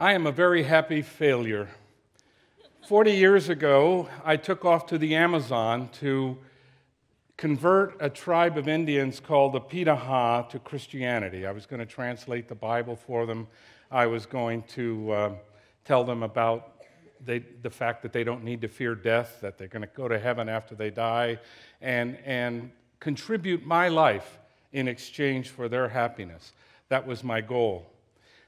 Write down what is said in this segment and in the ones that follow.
I am a very happy failure. 40 years ago, I took off to the Amazon to convert a tribe of Indians called the Pitaha to Christianity. I was going to translate the Bible for them. I was going to tell them about the fact that they don't need to fear death, that they're going to go to heaven after they die, and contribute my life in exchange for their happiness. That was my goal.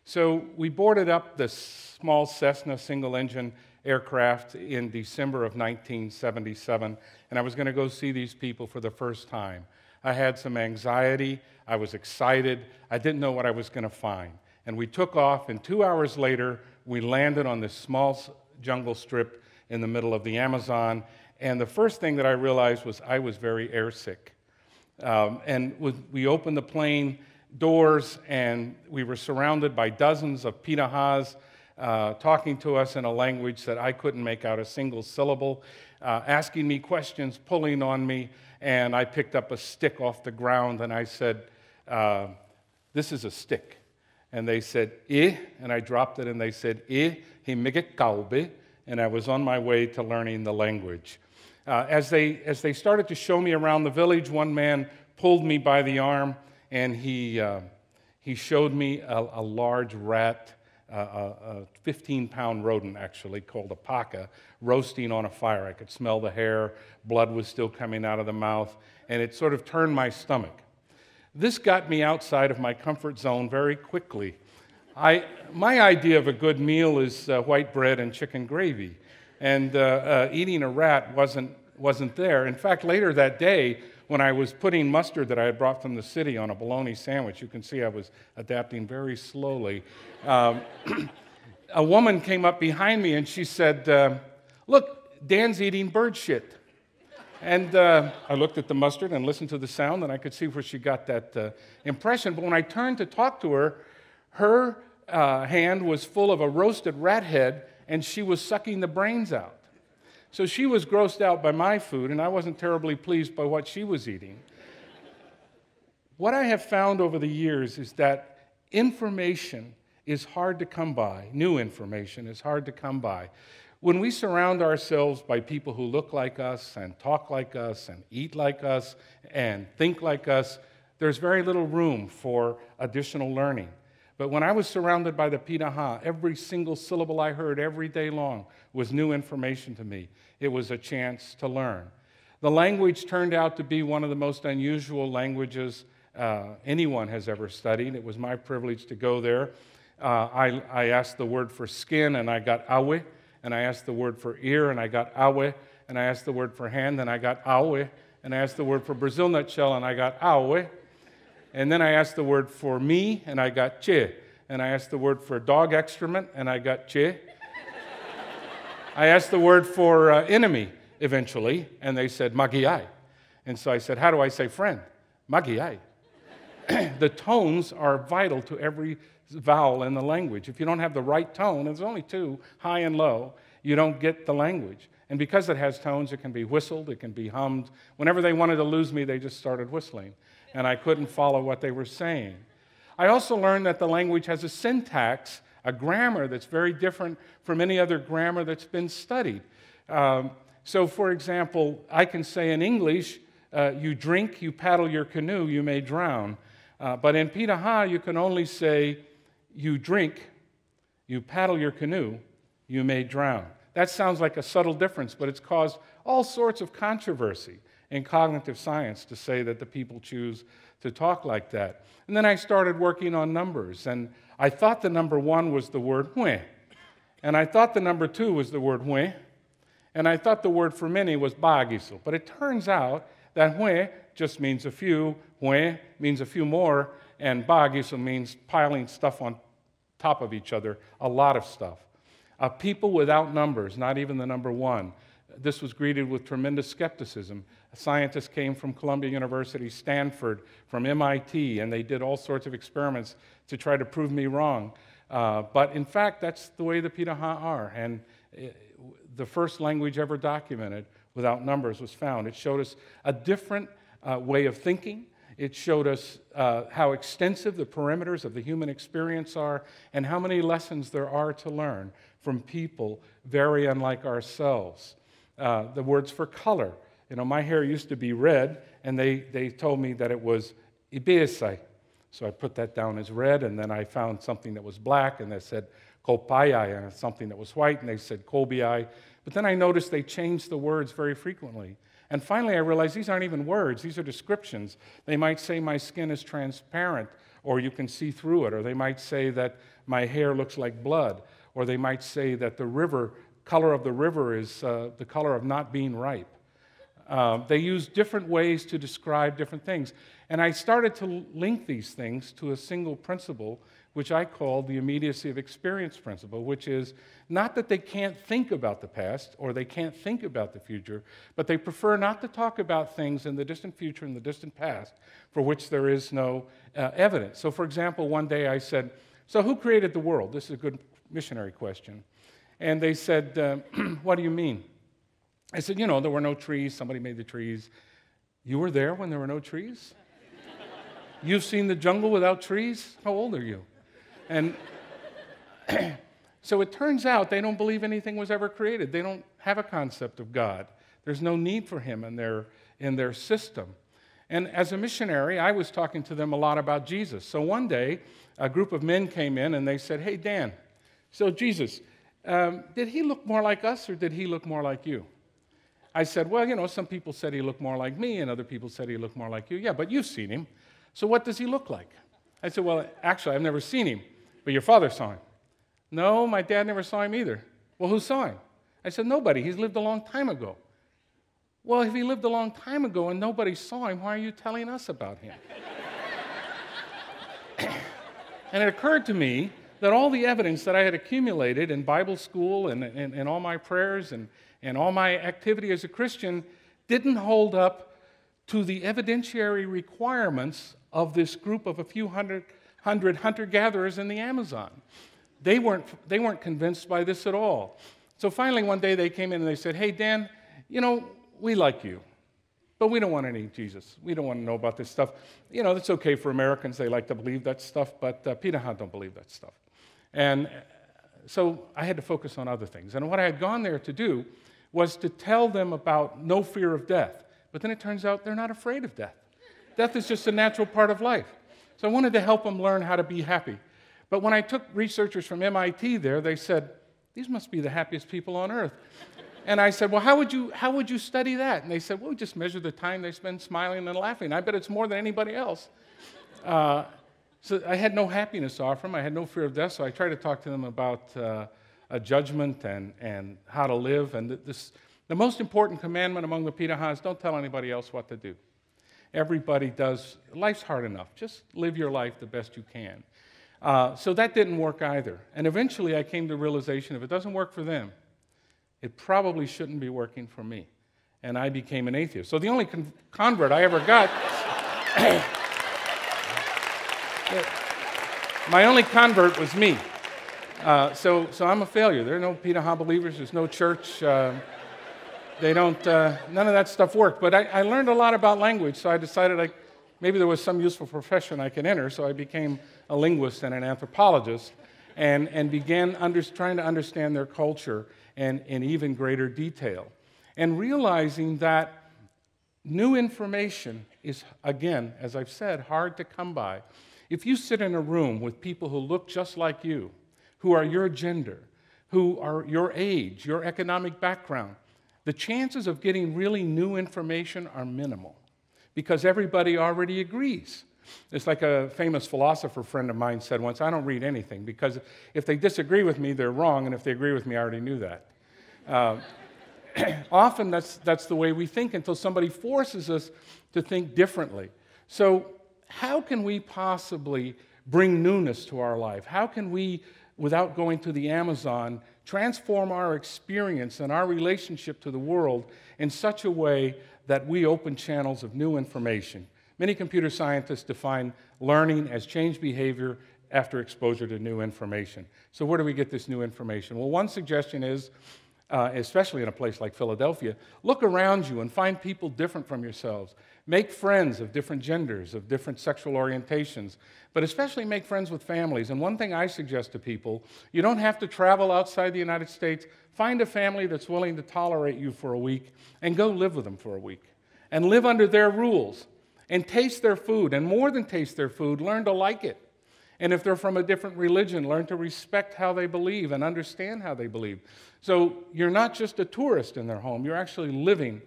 So we boarded up this small Cessna single-engine aircraft in December of 1977, and I was going to go see these people for the first time. I had some anxiety. I was excited. I didn't know what I was going to find. And we took off, and 2 hours later, we landed on this small jungle strip in the middle of the Amazon, and the first thing that I realized was I was very airsick. We opened the plane doors, and we were surrounded by dozens of Pitahas talking to us in a language that I couldn't make out a single syllable, asking me questions, pulling on me, and I picked up a stick off the ground, and I said, this is a stick. And they said, and I dropped it, and they said, himigit kaube, and I was on my way to learning the language. As they started to show me around the village, one man pulled me by the arm, and he showed me a large rat, a 15-pound rodent, actually, called a paca, roasting on a fire. I could smell the hair, blood was still coming out of the mouth, and it sort of turned my stomach. This got me outside of my comfort zone very quickly. My idea of a good meal is white bread and chicken gravy, and eating a rat wasn't there. In fact, later that day, when I was putting mustard that I had brought from the city on a bologna sandwich, you can see I was adapting very slowly. A woman came up behind me and she said, look, Dan's eating bird shit. And I looked at the mustard and listened to the sound, and I could see where she got that impression. But when I turned to talk to her, her hand was full of a roasted rat head, and she was sucking the brains out. So she was grossed out by my food, and I wasn't terribly pleased by what she was eating. What I have found over the years is that information is hard to come by. New information is hard to come by. When we surround ourselves by people who look like us and talk like us and eat like us and think like us, there's very little room for additional learning. But when I was surrounded by the Pitaha, every single syllable I heard every day long was new information to me. It was a chance to learn. The language turned out to be one of the most unusual languages anyone has ever studied. It was my privilege to go there. I asked the word for skin, and I got awe. And I asked the word for ear, and I got awe. And I asked the word for hand, and I got awe. And I asked the word for Brazil nut shell, and I got awe. And then I asked the word for me, and I got che. And I asked the word for dog excrement, and I got che. I asked the word for enemy, eventually, and they said magiai. And so I said, how do I say friend? Magiai. The tones are vital to every vowel in the language. If you don't have the right tone, and there's only two, high and low, you don't get the language. And because it has tones, it can be whistled, it can be hummed. Whenever they wanted to lose me, they just started whistling, and I couldn't follow what they were saying. I also learned that the language has a syntax, a grammar that's very different from any other grammar that's been studied. So, for example, I can say in English, you drink, you paddle your canoe, you may drown. But in Pitaha, you can only say, you drink, you paddle your canoe, you may drown. That sounds like a subtle difference, but it's caused all sorts of controversy in cognitive science to say that the people choose to talk like that. And then I started working on numbers, and I thought the number 1 was the word hue, and I thought the number 2 was the word hue, and I thought the word for many was bagiso. But it turns out that hue just means a few, hue means a few more, and bagiso means piling stuff on top of each other, a lot of stuff. People without numbers, not even the number 1. This was greeted with tremendous skepticism. Scientists came from Columbia University, Stanford, from MIT, and they did all sorts of experiments to try to prove me wrong. But in fact, that's the way the Pitaha are. And the first language ever documented without numbers was found. It showed us a different way of thinking. It showed us how extensive the perimeters of the human experience are and how many lessons there are to learn from people very unlike ourselves. The words for color. My hair used to be red, and they told me that it was ibesai. So I put that down as red, and then I found something that was black, and they said kopayai, and something that was white, and they said kobiai. But then I noticed they changed the words very frequently. And finally, I realized these aren't even words. These are descriptions. They might say my skin is transparent, or you can see through it. Or they might say that my hair looks like blood. Or they might say that the color of the river is the color of not being ripe. They use different ways to describe different things. And I started to link these things to a single principle, which I call the immediacy of experience principle, which is not that they can't think about the past or they can't think about the future, but they prefer not to talk about things in the distant future and the distant past for which there is no evidence. So, for example, one day I said, so who created the world? This is a good missionary question. And they said, what do you mean? I said, there were no trees. Somebody made the trees. You were there when there were no trees? You've seen the jungle without trees? How old are you? And so it turns out they don't believe anything was ever created. They don't have a concept of God. There's no need for him in their system. And as a missionary, I was talking to them a lot about Jesus. So one day, a group of men came in and they said, hey, Dan, so Jesus, did he look more like us or did he look more like you? I said, well, some people said he looked more like me and other people said he looked more like you. Yeah, but you've seen him. So what does he look like? I said, well, actually, I've never seen him, but your father saw him. No, my dad never saw him either. Well, who saw him? I said, nobody. He's lived a long time ago. Well, if he lived a long time ago and nobody saw him, why are you telling us about him? And it occurred to me that all the evidence that I had accumulated in Bible school and all my prayers and all my activity as a Christian didn't hold up to the evidentiary requirements of this group of a few hundred hunter-gatherers in the Amazon. They weren't convinced by this at all. So finally one day they came in and they said, hey, Dan, we like you, but we don't want any Jesus. We don't want to know about this stuff. It's okay for Americans. They like to believe that stuff, but Pitaha don't believe that stuff. And so I had to focus on other things. And what I had gone there to do was to tell them about no fear of death. But then it turns out they're not afraid of death. Death is just a natural part of life. So I wanted to help them learn how to be happy. But when I took researchers from MIT there, they said, these must be the happiest people on earth. And I said, well, how would you study that? And they said, well, we just measure the time they spend smiling and laughing. I bet it's more than anybody else. So I had no happiness to offer them. I had no fear of death, so I tried to talk to them about a judgment and how to live. And the most important commandment among the Pitaha is don't tell anybody else what to do. Everybody does. Life's hard enough. Just live your life the best you can. So that didn't work either. And eventually I came to the realization if it doesn't work for them, it probably shouldn't be working for me. And I became an atheist. So the only convert I ever got, my only convert was me. So I'm a failure. There are no Pitaha believers. There's no church. None of that stuff worked. But I learned a lot about language, so I decided maybe there was some useful profession I could enter, so I became a linguist and an anthropologist and began trying to understand their culture in even greater detail. And realizing that new information is, again, as I've said, hard to come by. If you sit in a room with people who look just like you, who are your gender, who are your age, your economic background, the chances of getting really new information are minimal because everybody already agrees. It's like a famous philosopher friend of mine said once, I don't read anything because if they disagree with me, they're wrong, and if they agree with me, I already knew that. Often that's the way we think until somebody forces us to think differently. So how can we possibly bring newness to our life? How can we, without going to the Amazon, transform our experience and our relationship to the world in such a way that we open channels of new information? Many computer scientists define learning as changed behavior after exposure to new information. So where do we get this new information? Well, one suggestion is especially in a place like Philadelphia, look around you and find people different from yourselves. Make friends of different genders, of different sexual orientations, but especially make friends with families. And one thing I suggest to people, you don't have to travel outside the United States. Find a family that's willing to tolerate you for a week and go live with them for a week and live under their rules and taste their food. And more than taste their food, learn to like it. And if they're from a different religion, learn to respect how they believe and understand how they believe. So you're not just a tourist in their home, you're actually living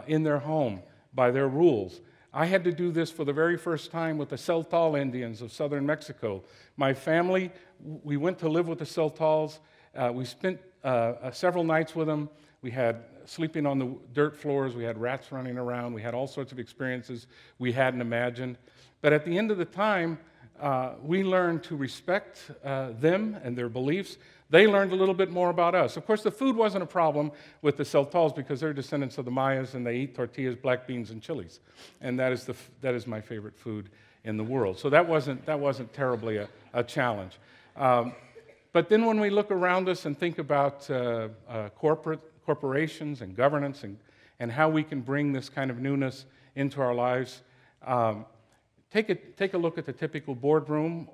in their home by their rules. I had to do this for the very first time with the Celtal Indians of southern Mexico. My family, we went to live with the Celtals. We spent several nights with them. We had sleeping on the dirt floors. We had rats running around. We had all sorts of experiences we hadn't imagined. But at the end of the time, we learned to respect them and their beliefs. They learned a little bit more about us. Of course, the food wasn't a problem with the Celtals because they're descendants of the Mayas and they eat tortillas, black beans, and chilies. And that is my favorite food in the world. So that wasn't terribly a challenge. But then when we look around us and think about corporations and governance and how we can bring this kind of newness into our lives, take a look at the typical boardroom,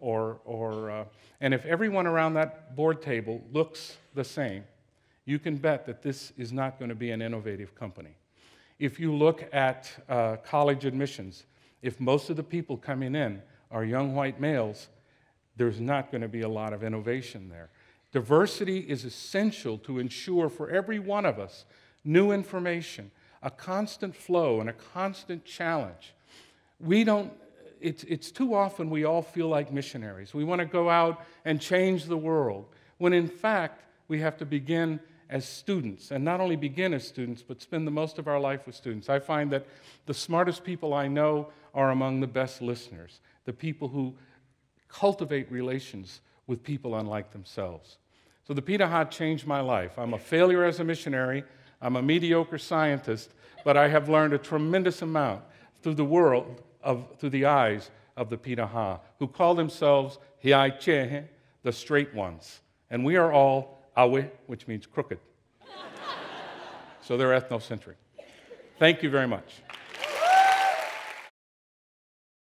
and if everyone around that board table looks the same, you can bet that this is not going to be an innovative company. If you look at college admissions, if most of the people coming in are young white males, there's not going to be a lot of innovation there. Diversity is essential to ensure for every one of us new information, a constant flow, and a constant challenge. It's too often we all feel like missionaries. We want to go out and change the world, when in fact we have to begin as students, and not only begin as students, but spend the most of our life with students. I find that the smartest people I know are among the best listeners, the people who cultivate relations with people unlike themselves. So the Pitaha changed my life. I'm a failure as a missionary. I'm a mediocre scientist, but I have learned a tremendous amount through the eyes of the Pitaha, who call themselves Hiaichehe, the straight ones. And we are all Awe, which means crooked. So they're ethnocentric. Thank you very much.